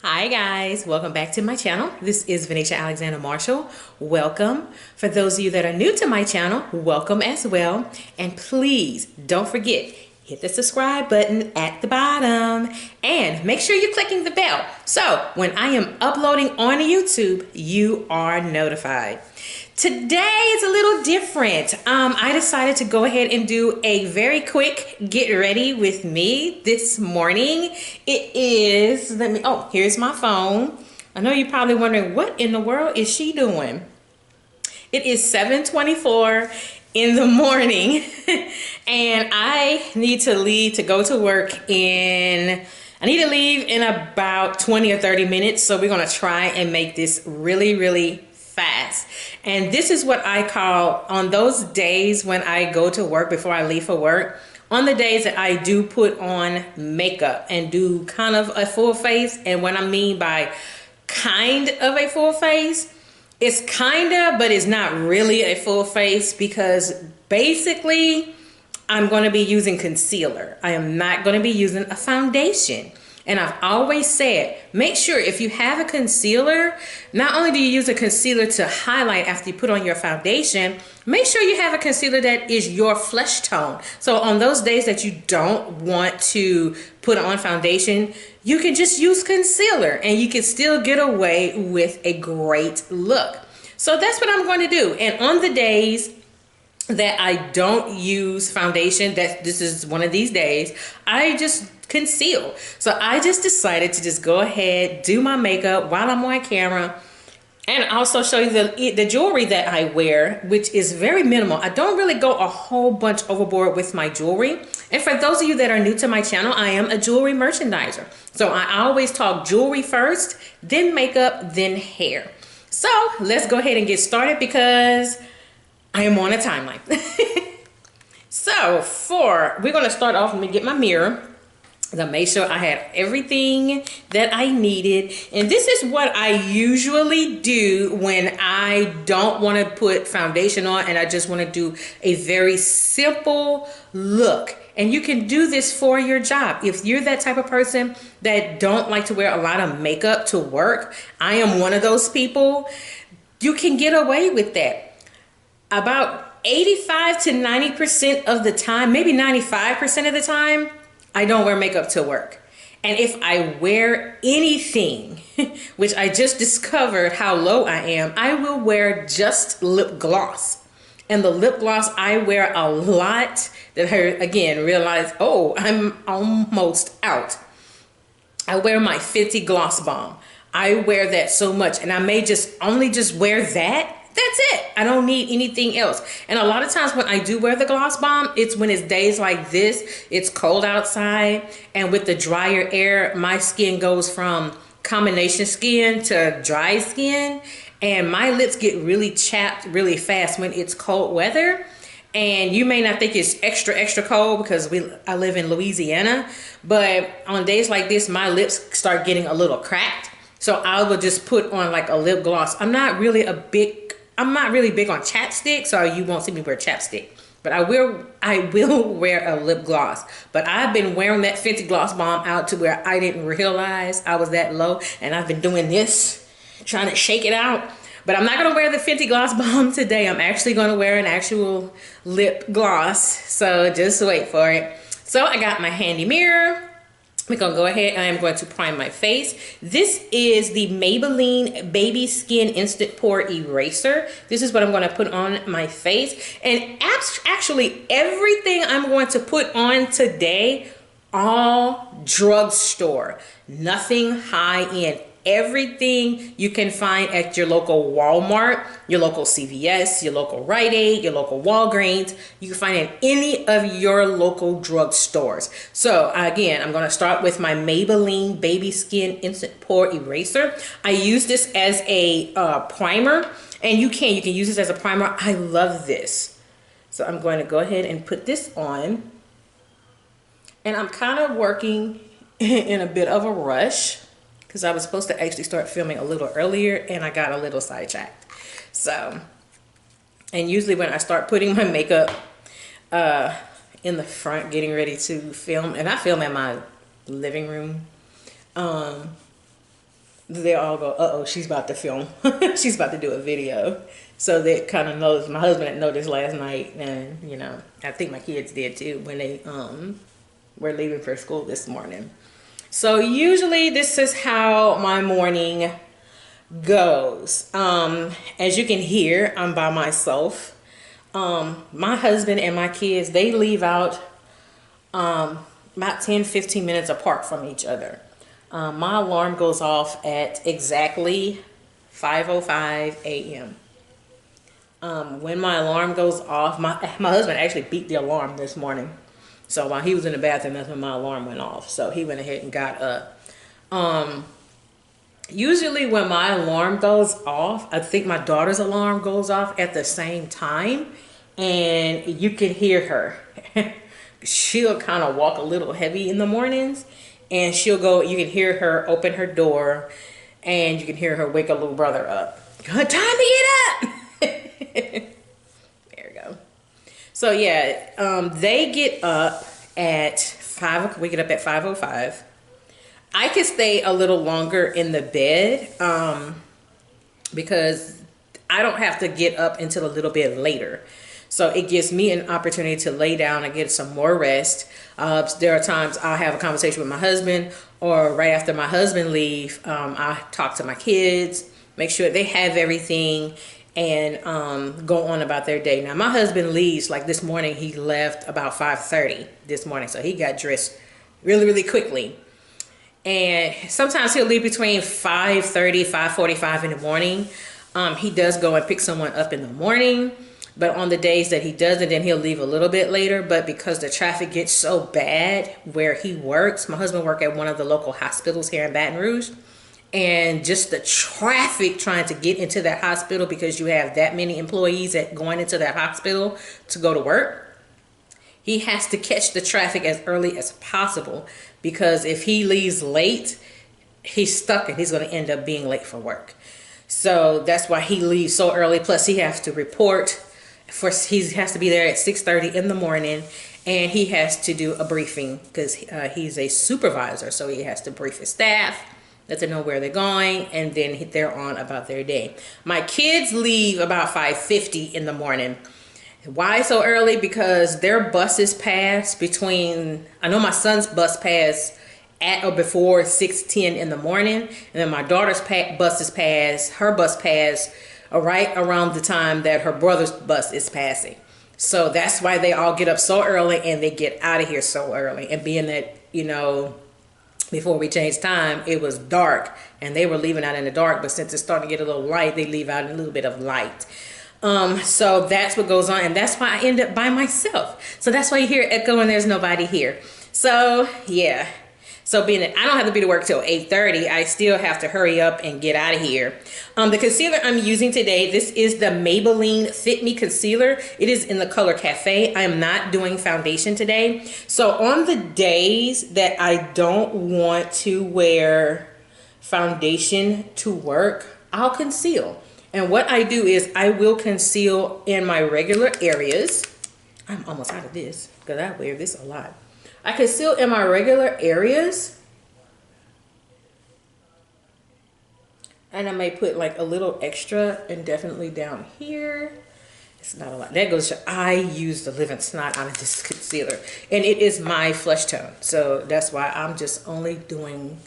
Hi guys, welcome back to my channel. This is Venetia Alexander Marshall. Welcome. For those of you that are new to my channel, welcome as well. And please don't forget, hit the subscribe button at the bottom and make sure you're clicking the bell. So when I am uploading on YouTube, you are notified. Today is a little different. I decided to go ahead and do a very quick get ready with me this morning. It is, here's my phone. I know you're probably wondering, what in the world is she doing? It is 7:24 in the morning and I need to leave to go to work I need to leave in about 20 or 30 minutes. So we're gonna try and make this really fast. And this is what I call, on those days when I go to work before I leave for work, on the days that I do put on makeup and do kind of a full face. And what I mean by kind of a full face, it's kind of, but it's not really a full face, because basically I'm going to be using concealer. I am not going to be using a foundation. And I've always said, make sure if you have a concealer, not only do you use a concealer to highlight after you put on your foundation, make sure you have a concealer that is your flesh tone. So on those days that you don't want to put on foundation, you can just use concealer and you can still get away with a great look. So that's what I'm going to do. And on the days that I don't use foundation, this is one of these days, I just conceal. So I just decided to just go ahead, do my makeup while I'm on camera, and also show you the jewelry that I wear, which is very minimal. I don't really go a whole bunch overboard with my jewelry. And for those of you that are new to my channel, I am a jewelry merchandiser. So I always talk jewelry first, then makeup, then hair. So let's go ahead and get started because I am on a timeline. So we're gonna start off, let me get my mirror. I made sure I had everything that I needed. And this is what I usually do when I don't want to put foundation on and I just want to do a very simple look. And you can do this for your job. If you're that type of person that don't like to wear a lot of makeup to work, I am one of those people. You can get away with that. About 85 to 90% of the time, maybe 95% of the time, I don't wear makeup to work. And if I wear anything, which I just discovered how low I am, I will wear just lip gloss. And the lip gloss I wear a lot, that I again realized, oh, I'm almost out. I wear my Fenty Gloss Bomb. I wear that so much, and I may only wear that. That's it. I don't need anything else. And a lot of times when I do wear the gloss bomb, it's when it's days like this, it's cold outside, and with the drier air, my skin goes from combination skin to dry skin, and my lips get really chapped really fast when it's cold weather. And you may not think it's extra cold because I live in Louisiana, but on days like this, my lips start getting a little cracked. So I will just put on like a lip gloss. I'm not really big on chapstick, so you won't see me wear chapstick. But I will wear a lip gloss. But I've been wearing that Fenty Gloss Bomb out to where I didn't realize I was that low. And I've been doing this, trying to shake it out. But I'm not going to wear the Fenty Gloss Bomb today. I'm actually going to wear an actual lip gloss. So just wait for it. So I got my handy mirror. We're going to go ahead and I'm going to prime my face. This is the Maybelline Baby Skin Instant Pore Eraser. This is what I'm going to put on my face. And actually everything I'm going to put on today, all drugstore. Nothing high-end. Everything you can find at your local Walmart, your local CVS, your local Rite Aid, your local Walgreens. You can find in any of your local drugstores. So again, I'm going to start with my Maybelline Baby Skin Instant Pore Eraser. I use this as a primer, and you can use this as a primer. I love this. So I'm going to go ahead and put this on. And I'm kind of working in a bit of a rush, because I was supposed to actually start filming a little earlier and I got a little sidetracked. So, and usually when I start putting my makeup in the front, getting ready to film, and I film in my living room, they all go, uh-oh, she's about to film. She's about to do a video. So they kind of knows. My husband had noticed last night, and you know, I think my kids did too when they were leaving for school this morning. So usually this is how my morning goes. As you can hear, I'm by myself. My husband and my kids, they leave out about 10-15 minutes apart from each other. My alarm goes off at exactly 5:05 a.m. When my alarm goes off, my husband actually beat the alarm this morning. So while he was in the bathroom, that's when my alarm went off. So he went ahead and got up. Usually when my alarm goes off, I think my daughter's alarm goes off at the same time, and you can hear her. She'll kind of walk a little heavy in the mornings, and she'll go, you can hear her open her door, and you can hear her wake her little brother up. Time to get up! There we go. So yeah, they get up at 5, we get up at 5:05. I could stay a little longer in the bed because I don't have to get up until a little bit later. So it gives me an opportunity to lay down and get some more rest. There are times I'll have a conversation with my husband, or right after my husband leave, I talk to my kids, make sure they have everything, and go on about their day. Now my husband leaves, like this morning, he left about 5:30 this morning. So he got dressed really, really quickly. And sometimes he'll leave between 5:30, 5:45 in the morning. He does go and pick someone up in the morning. But on the days that he doesn't, then he'll leave a little bit later. But because the traffic gets so bad where he works, my husband works at one of the local hospitals here in Baton Rouge. And just the traffic trying to get into that hospital, because you have that many employees that going into that hospital to go to work. He has to catch the traffic as early as possible, because if he leaves late, he's stuck and he's going to end up being late for work. So that's why he leaves so early. Plus he has to report. He has to be there at 6:30 in the morning, and he has to do a briefing because he's a supervisor. So he has to brief his staff, let them know where they're going, and then they're on about their day. My kids leave about 5:50 in the morning. Why so early? Because their buses pass between, I know my son's bus pass at or before 6:10 in the morning, and then my daughter's bus pass right around the time that her brother's bus is passing. So that's why they all get up so early and they get out of here so early. And being that, you know, before we changed time, it was dark and they were leaving out in the dark, but since it's starting to get a little light, they leave out in a little bit of light. So that's what goes on, and that's why I end up by myself. So that's why you hear echo and there's nobody here. So yeah. So being that I don't have to be to work till 8:30, I still have to hurry up and get out of here. The concealer I'm using today, this is the Maybelline Fit Me Concealer. It is in the color Cafet. I am not doing foundation today. So on the days that I don't want to wear foundation to work, I'll conceal. And what I do is I will conceal in my regular areas. I'm almost out of this because I wear this a lot. I conceal in my regular areas, and I may put like a little extra, and definitely down here. It's not a lot. That goes to, I use the living snot out of this concealer, and it is my flesh tone, so that's why I'm just only doing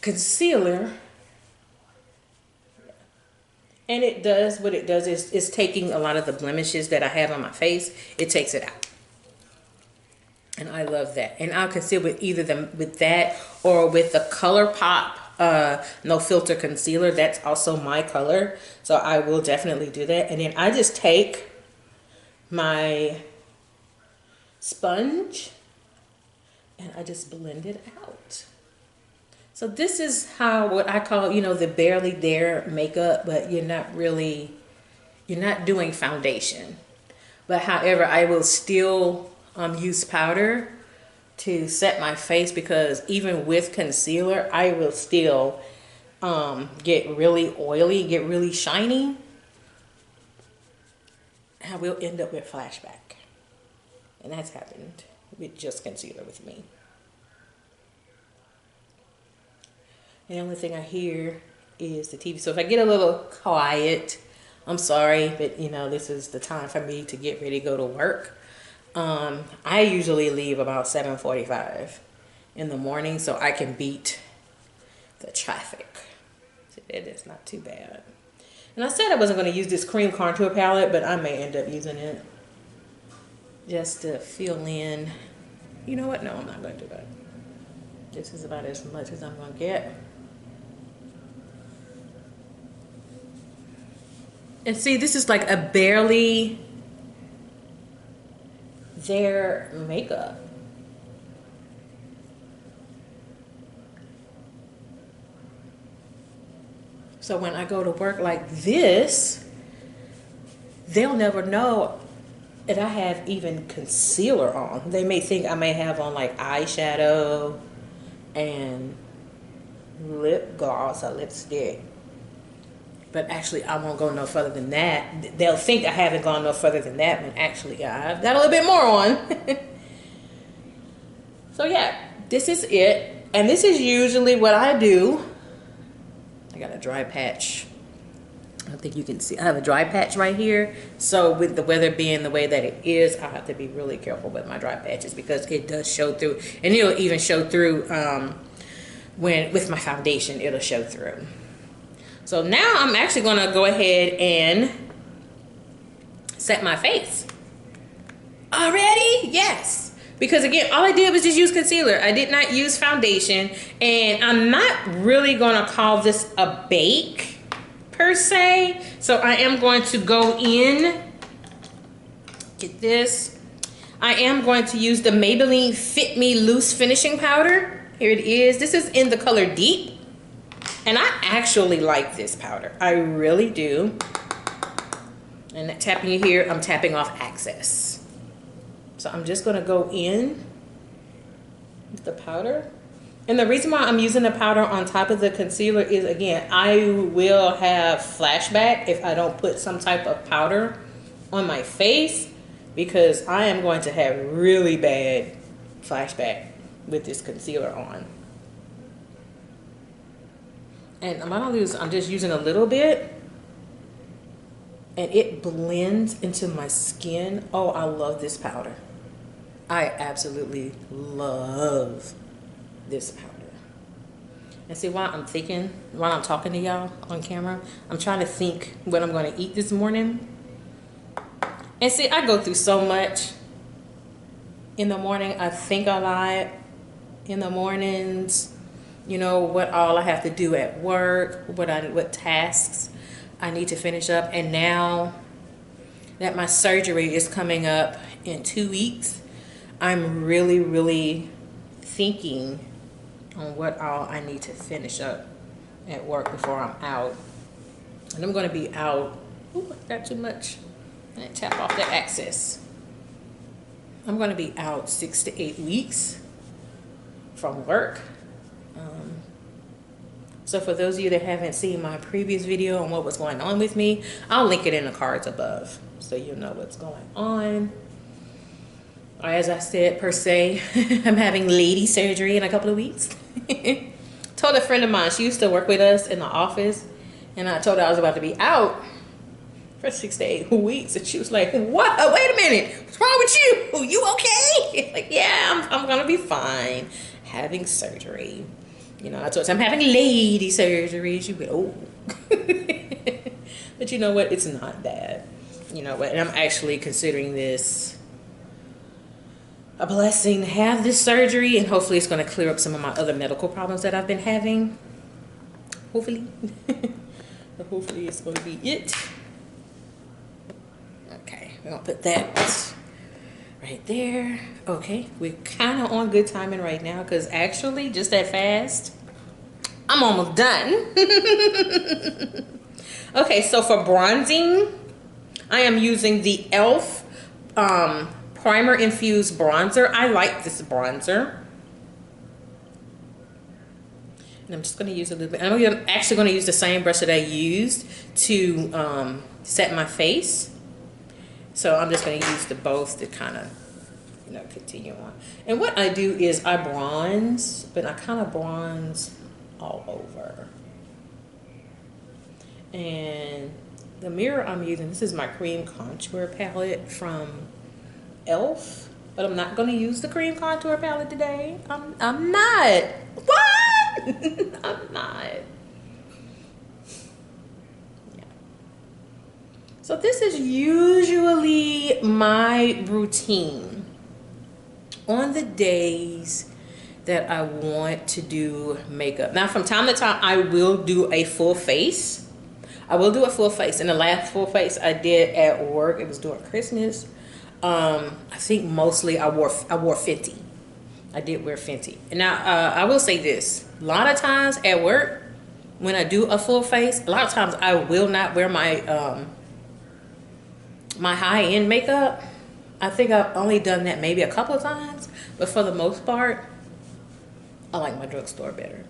concealer. And it does, what it does is it's taking a lot of the blemishes that I have on my face. It takes it out. And I love that. And I'll conceal with either with that or with the ColourPop No Filter Concealer. That's also my color. So I will definitely do that. And then I just take my sponge and I just blend it out. So this is how, what I call, you know, the barely there makeup, but you're not doing foundation. But however, I will still use powder to set my face, because even with concealer, I will still get really oily, get really shiny. I will end up with flashback. And that's happened with just concealer with me. And the only thing I hear is the TV. So if I get a little quiet, I'm sorry, but you know, this is the time for me to get ready to go to work. I usually leave about 7:45 in the morning so I can beat the traffic. So that is not too bad. And I said I wasn't going to use this cream contour palette, but I may end up using it just to fill in. You know what? No, I'm not going to do that. This is about as much as I'm going to get. And see, this is like a barely there makeup. So when I go to work like this, they'll never know that I have even concealer on. They may think I may have on like eyeshadow and lip gloss or lipstick. But actually, I won't go no further than that. They'll think I haven't gone no further than that, when actually I've got a little bit more on. So yeah, this is it. And this is usually what I do. I got a dry patch. I don't think you can see. I have a dry patch right here. So with the weather being the way that it is, I have to be really careful with my dry patches because it does show through. And it'll even show through when with my foundation, it'll show through. So now I'm actually going to go ahead and set my face. Already? Yes. Because again, all I did was just use concealer. I did not use foundation. And I'm not really going to call this a bake per se. So I am going to go in, get this. I am going to use the Maybelline Fit Me Loose Finishing Powder. Here it is. This is in the color Deep. And I actually like this powder. I really do. And tapping it here, I'm tapping off excess. So I'm just gonna go in with the powder. And the reason why I'm using the powder on top of the concealer is, again, I will have flashback if I don't put some type of powder on my face, because I am going to have really bad flashback with this concealer on. And I'm just using a little bit, and it blends into my skin. Oh, I love this powder. I absolutely love this powder. And see, while I'm talking to y'all on camera, I'm trying to think what I'm going to eat this morning. And see, I go through so much in the morning. I think a lot in the mornings. You know, what all I have to do at work, what tasks I need to finish up. And now that my surgery is coming up in 2 weeks, I'm really, really thinking on what all I need to finish up at work before I'm out. And I'm going to be out. Ooh, I got too much. And tap off that excess. I'm going to be out 6 to 8 weeks from work. So for those of you that haven't seen my previous video on what was going on with me, I'll link it in the cards above so you'll know what's going on. Or as I said, per se, I'm having lady surgery in a couple of weeks. Told a friend of mine, she used to work with us in the office, and I told her I was about to be out for 6 to 8 weeks, and she was like, "What? Wait a minute, what's wrong with you? You okay?" Like, yeah, I'm gonna be fine. Having surgery. You know, I told her I'm having lady surgery. She went, "Oh." But you know what? It's not bad. You know what? And I'm actually considering this a blessing to have this surgery, and hopefully it's going to clear up some of my other medical problems that I've been having. Hopefully. Hopefully it's going to be it. Okay, we're going to put that right there. Okay, we're kind of on good timing right now, because actually, just that fast, I'm almost done. Okay, so for bronzing, I am using the e.l.f. Primer Infused Bronzer. I like this bronzer. And I'm just going to use a little bit. I'm actually going to use the same brush that I used to set my face. So I'm just going to use the both to kind of, you know, continue on. And what I do is I bronze, but I kind of bronze all over. And the mirror I'm using, this is my cream contour palette from e.l.f. But I'm not going to use the cream contour palette today. I'm not. What? I'm not. Yeah. So this is usually my routine on the days that I want to do makeup. Now, from time to time, I will do a full face. I will do a full face. And the last full face I did at work, it was during Christmas. I think mostly I wore Fenty. I did wear Fenty. And now, I will say this. A lot of times at work, when I do a full face, a lot of times I will not wear my, my high-end makeup. I think I've only done that maybe a couple of times. But for the most part, I like my drugstore better.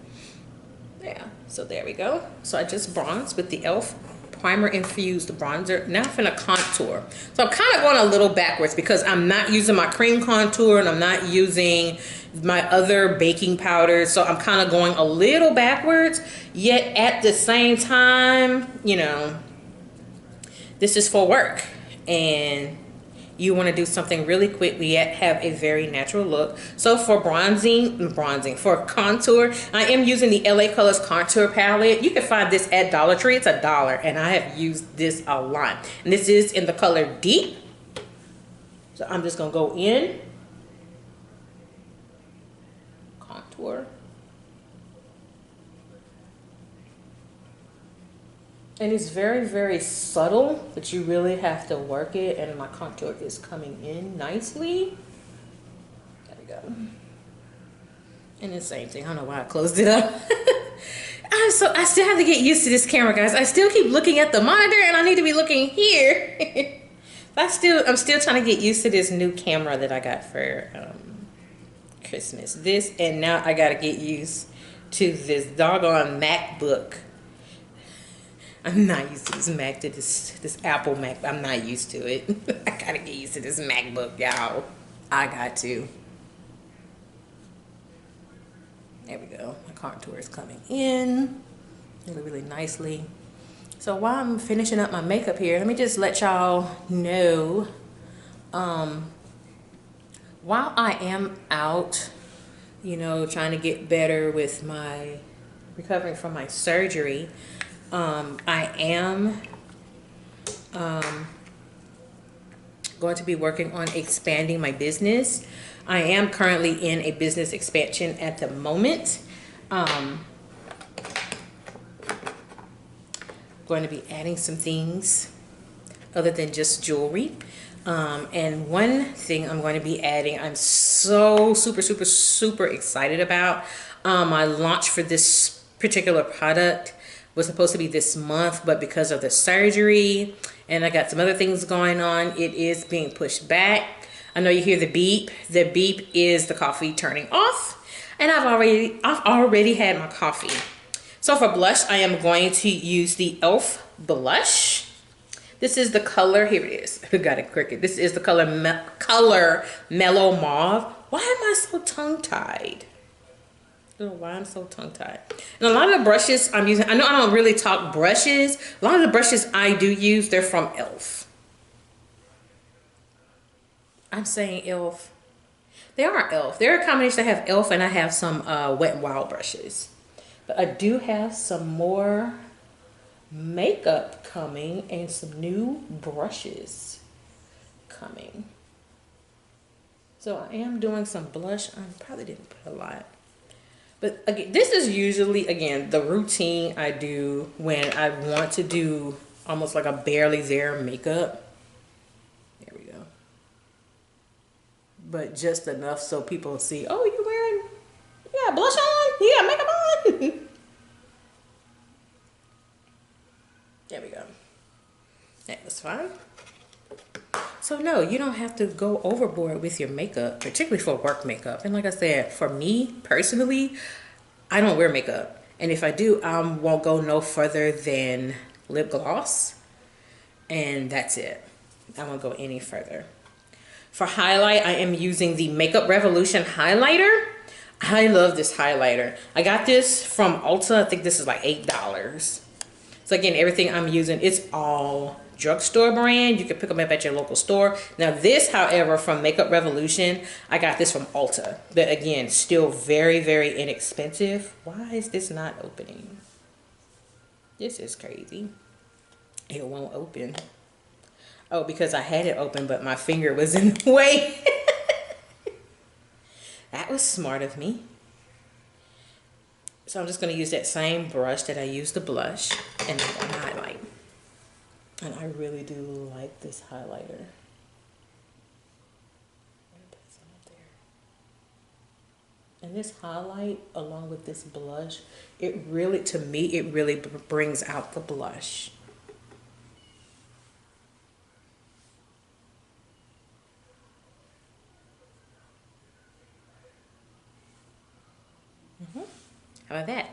Yeah, so there we go. So I just bronzed with the e.l.f. Primer Infused Bronzer. Now I'm finna contour. So I'm kind of going a little backwards because I'm not using my cream contour and I'm not using my other baking powders. So I'm kind of going a little backwards, yet at the same time, you know, this is for work and you want to do something really quickly yet have a very natural look. So for for contour, I am using the LA Colors Contour Palette. You can find this at Dollar Tree. It's $1, and I have used this a lot. And this is in the color Deep. So I'm just gonna go in, contour. And it's very, very subtle, but you really have to work it. And my contour is coming in nicely. There we go. And the same thing. I don't know why I closed it up. So I still have to get used to this camera, guys. I still keep looking at the monitor, and I need to be looking here. I'm still trying to get used to this new camera that I got for Christmas. This, and now I gotta get used to this doggone MacBook. I'm not used to this Apple Mac. I'm not used to it. I gotta get used to this MacBook, y'all. I got to. There we go. My contour is coming in really, really nicely. So while I'm finishing up my makeup here, let me just let y'all know, while I am out, you know, trying to get better with my recovering from my surgery, I am going to be working on expanding my business. I am currently in a business expansion at the moment. Going to be adding some things other than just jewelry. And one thing I'm going to be adding, I'm so super excited about. My launch for this particular product was supposed to be this month, but because of the surgery and I got some other things going on, it is being pushed back. I know you hear the beep. The beep is the coffee turning off, and I've already had my coffee. So for blush, I am going to use the e.l.f. blush. This is the color, here it is. I got it crooked. This is the color Mellow Mauve. Why am I so tongue-tied? I don't know why I'm so tongue-tied. And a lot of the brushes I'm using, I know I don't really talk brushes. A lot of the brushes I do use, they're from e.l.f. I'm saying e.l.f. They are e.l.f. They're a combination. I have e.l.f. and I have some Wet n Wild brushes. But I do have some more makeup coming and some new brushes coming. So I am doing some blush. I probably didn't put a lot. But again, this is usually, again, the routine I do when I want to do almost like a barely there makeup. There we go. But just enough so people see, oh, you're wearing, you got blush on? You got makeup on? There we go. That was fine. So no, you don't have to go overboard with your makeup, particularly for work makeup. And like I said, for me personally, I don't wear makeup. And if I do, I won't go no further than lip gloss. And that's it. I won't go any further. For highlight, I am using the Makeup Revolution highlighter. I love this highlighter. I got this from Ulta. I think this is like $8. So again, everything I'm using, it's all drugstore brand. You can pick them up at your local store. Now this, however, from Makeup Revolution, I got this from Ulta. But again, still very, very inexpensive. Why is this not opening? This is crazy. It won't open. Oh, because I had it open, but my finger was in the way. That was smart of me. So I'm just going to use that same brush that I used to blush and I'm going to highlight. And I really do like this highlighter. And this highlight along with this blush, it really, to me, it really brings out the blush. How about that?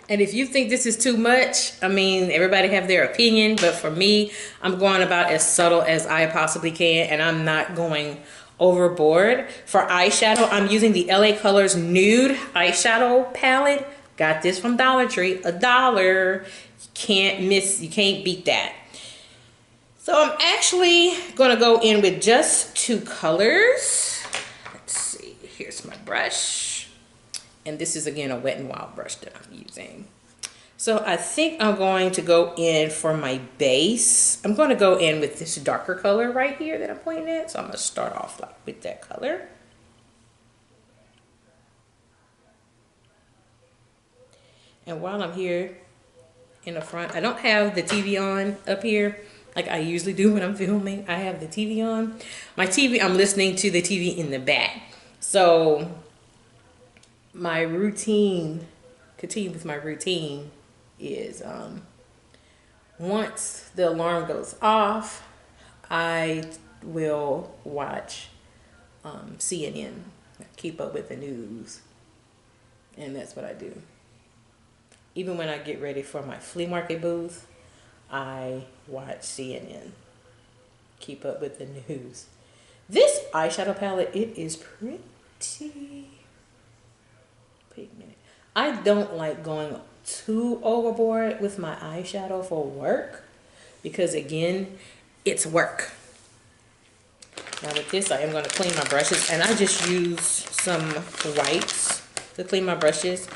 And if you think this is too much, I mean, everybody have their opinion, but for me, I'm going about as subtle as I possibly can, and I'm not going overboard. For eyeshadow, I'm using the LA Colors Nude eyeshadow palette. Got this from Dollar Tree, $1. You can't miss, you can't beat that. So I'm actually gonna go in with just 2 colors. Let's see, here's my brush. And this is again a Wet n Wild brush that I'm using. So I think I'm going to go in for my base. I'm going to go in with this darker color right here that I'm pointing at. So I'm going to start off like with that color. And while I'm here in the front, I don't have the TV on up here like I usually do when I'm filming. I have the TV on. My TV, I'm listening to the TV in the back. So my routine, continue with my routine, is once the alarm goes off, I will watch CNN, keep up with the news, and that's what I do. Even when I get ready for my flea market booth, I watch CNN, keep up with the news. This eyeshadow palette, it is pretty pigmented. I don't like going too overboard with my eyeshadow for work because again, it's work. Now with this, I am going to clean my brushes, and I just use some wipes to clean my brushes.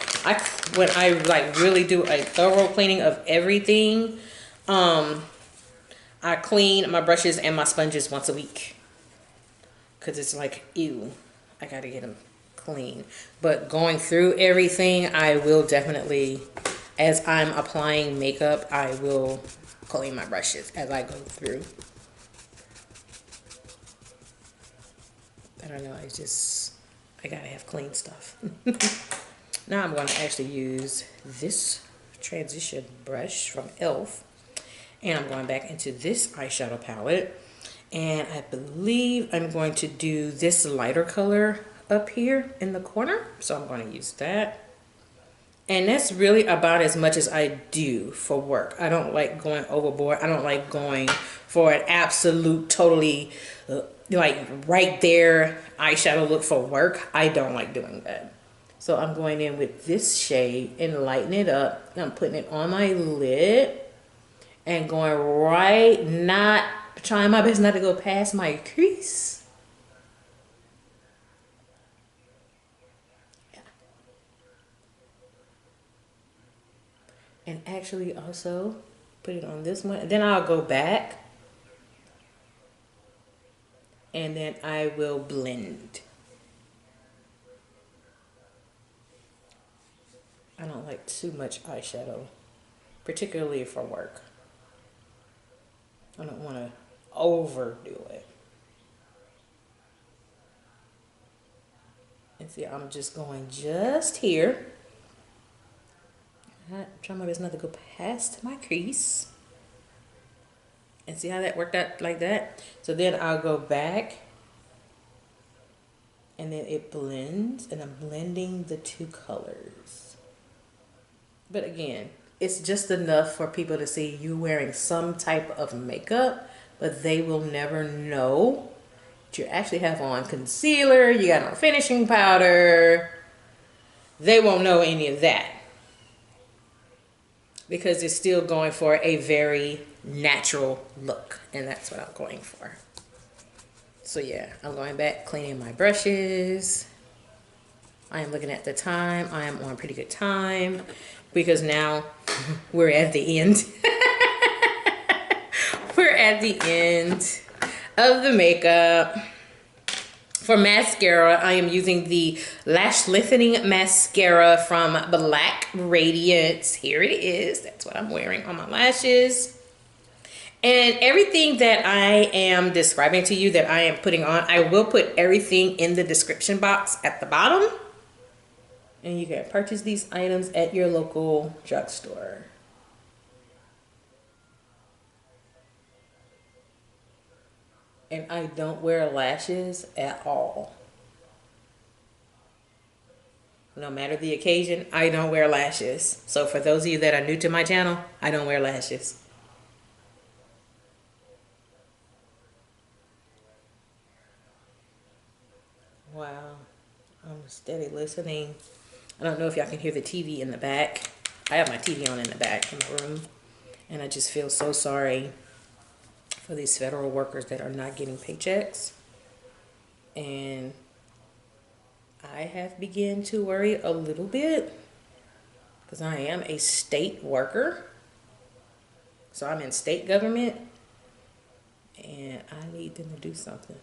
When I like really do a thorough cleaning of everything, I clean my brushes and my sponges once a week because it's like, ew, I gotta get them clean. But going through everything, I will definitely, as I'm applying makeup, I will clean my brushes as I go through. I don't know, I gotta have clean stuff. Now I'm going to actually use this transition brush from e.l.f. and I'm going back into this eyeshadow palette, and I believe I'm going to do this lighter color up here in the corner, so I'm going to use that. And that's really about as much as I do for work. I don't like going overboard. I don't like going for an absolute totally like right there eyeshadow look for work. I don't like doing that. So I'm going in with this shade and lighten it up. I'm putting it on my lid and going right, not trying my best not to go past my crease. And actually also put it on this one. Then I'll go back and then I will blend. I don't like too much eyeshadow, particularly for work. I don't want to overdo it. And see, I'm just going just here. I'm trying my best not to go past my crease. And see how that worked out like that? So then I'll go back and then it blends, and I'm blending the 2 colors. But again, it's just enough for people to see you wearing some type of makeup, but they will never know But you actually have on concealer, you got on finishing powder. They won't know any of that because it's still going for a very natural look, and that's what I'm going for. So yeah, I'm going back, cleaning my brushes. I am looking at the time. I am on pretty good time because now we're at the end. We're at the end of the makeup. For mascara, I am using the Lash Lengthening Mascara from Black Radiance. Here it is. That's what I'm wearing on my lashes. And everything that I am describing to you that I am putting on, I will put everything in the description box at the bottom. And you can purchase these items at your local drugstore. And I don't wear lashes at all. No matter the occasion, I don't wear lashes. So for those of you that are new to my channel, I don't wear lashes. Wow, I'm steady listening. I don't know if y'all can hear the TV in the back. I have my TV on in the back in the room. And I just feel so sorry for these federal workers that are not getting paychecks. And I have begun to worry a little bit because I am a state worker. So I'm in state government and I need them to do something.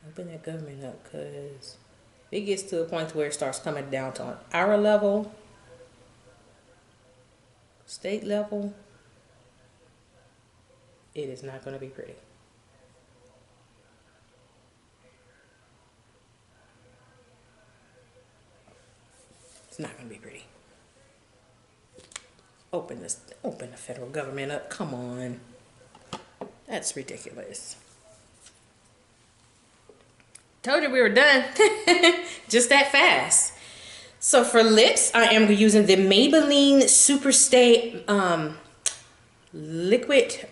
Open that government up because if it gets to a point where it starts coming down to our level, state level, it is not going to be pretty. It's not going to be pretty. Open the federal government up. Come on. That's ridiculous. Told you we were done. Just that fast. So for lips, I am using the Maybelline Superstay liquid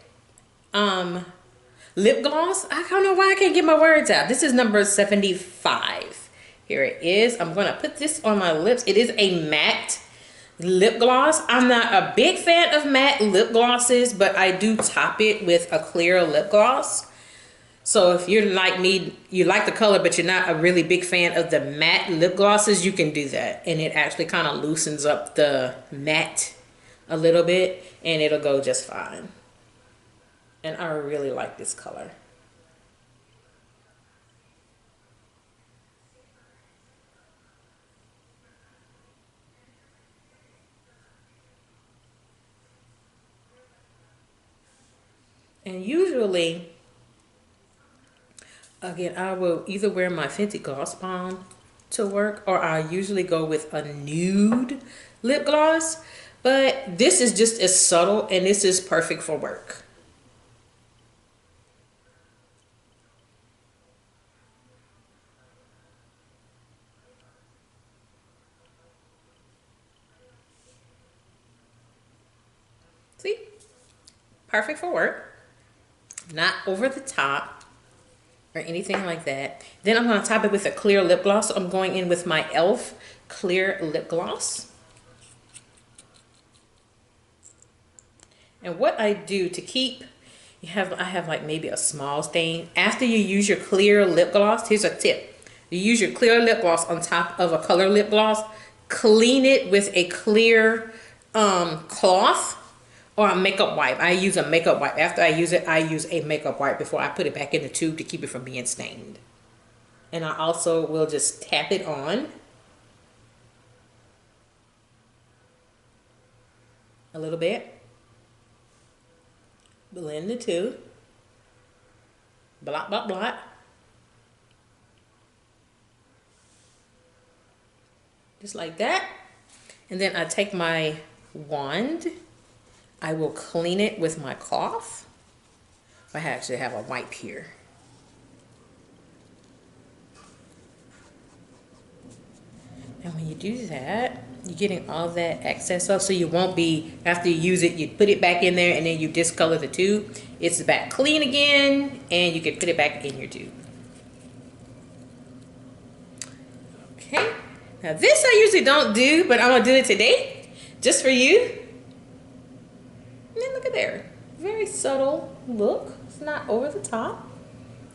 lip gloss. I don't know why I can't get my words out. This is number 75. Here it is. I'm going to put this on my lips. It is a matte lip gloss. I'm not a big fan of matte lip glosses, but I do top it with a clear lip gloss. So if you're like me, you like the color, but you're not a really big fan of the matte lip glosses, you can do that. And it actually kind of loosens up the matte a little bit, and it'll go just fine. And I really like this color. And usually, again, I will either wear my Fenty Gloss Bomb to work, or I usually go with a nude lip gloss. But this is just as subtle, and this is perfect for work. See? Perfect for work. Not over the top or anything like that. Then I'm going to top it with a clear lip gloss. So I'm going in with my e.l.f. clear lip gloss. And what I do to keep, I have like maybe a small stain. After you use your clear lip gloss, here's a tip. You use your clear lip gloss on top of a color lip gloss. Clean it with a clear cloth or a makeup wipe. I use a makeup wipe. After I use it, I use a makeup wipe before I put it back in the tube to keep it from being stained. And I also will just tap it on a little bit. Blend the two. Blot, blot, blot. Just like that. And then I take my wand. I will clean it with my cloth. I actually have a wipe here. And when you do that, You're getting all that excess off, so you won't be, after you use it, you put it back in there and then you discolor the tube. It's back clean again, and you can put it back in your tube. Okay, now this I usually don't do, but I'm gonna do it today, just for you. And then look at there, very subtle look. It's not over the top.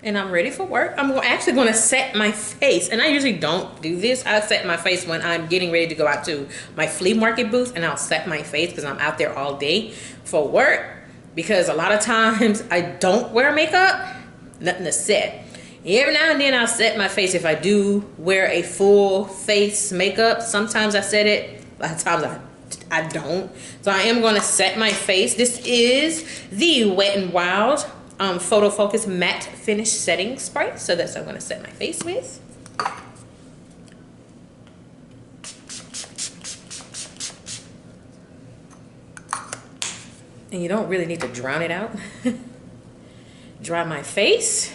And I'm ready for work. I'm actually going to set my face. And I usually don't do this. I set my face when I'm getting ready to go out to my flea market booth. And I'll set my face because I'm out there all day for work. Because a lot of times I don't wear makeup. Nothing to set. Every now and then I'll set my face if I do wear a full face makeup. Sometimes I set it. A lot of times I don't. So I am going to set my face. This is the Wet n Wild Photo Focus Matte Finish Setting Spray. So that's what I'm going to set my face with. And you don't really need to drown it out. Dry my face.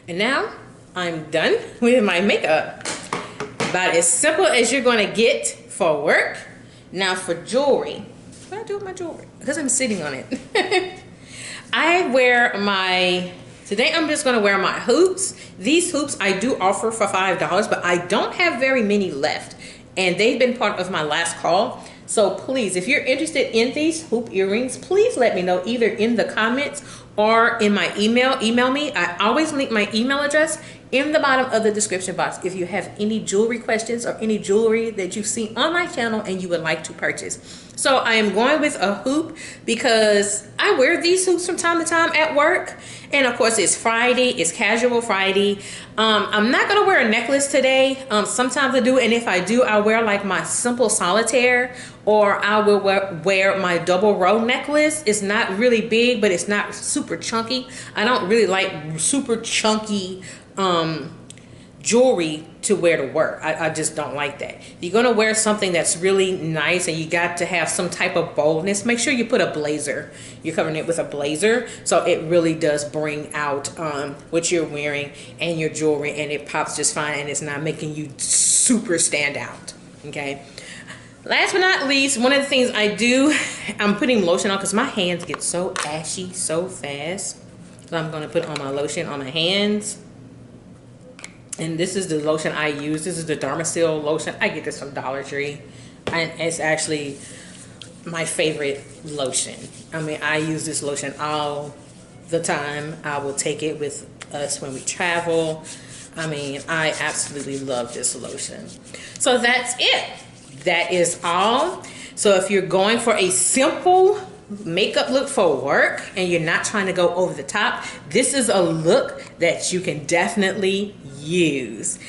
And now I'm done with my makeup. About as simple as you're going to get for work. Now for jewelry. What do I do with my jewelry? Because I'm sitting on it. I wear my, today I'm just going to wear my hoops. These hoops I do offer for $5, but I don't have very many left. And they've been part of my last call. So please, if you're interested in these hoop earrings, please let me know either in the comments or in my email. Email me. I always link my email address in the bottom of the description box if you have any jewelry questions or any jewelry that you've seen on my channel and you would like to purchase. So I am going with a hoop because I wear these hoops from time to time at work. And of course it's Friday, it's casual Friday. I'm not gonna wear a necklace today. Sometimes I do, and if I do, I wear like my simple solitaire, or I will wear my double row necklace. It's not really big, but it's not super chunky. I don't really like super chunky jewelry to wear to work. I just don't like that. If you're gonna wear something that's really nice and you got to have some type of boldness, make sure you put a blazer. You're covering it with a blazer, so it really does bring out what you're wearing and your jewelry, and it pops just fine, and it's not making you super stand out. Okay. Last but not least, one of the things I do, I'm putting lotion on because my hands get so ashy so fast. So I'm gonna put on my lotion on my hands. And this is the lotion I use. This is the Dermasil lotion. I get this from Dollar Tree. And it's actually my favorite lotion. I mean, I use this lotion all the time. I will take it with us when we travel. I mean, I absolutely love this lotion. So that's it. That is all. So if you're going for a simple makeup look for work and you're not trying to go over the top, this is a look that you can definitely use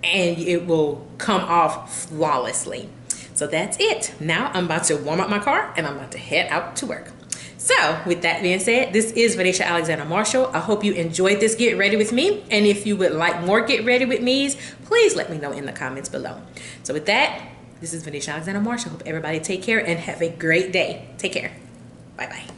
and it will come off flawlessly. So that's it. Now I'm about to warm up my car and I'm about to head out to work. So with that being said, this is Venetia Alexander Marshall. I hope you enjoyed this Get Ready With Me. And if you would like more Get Ready With Me's, please let me know in the comments below. So with that, this is Venetia Alexander Marshall. Hope everybody take care and have a great day. Take care. Bye-bye.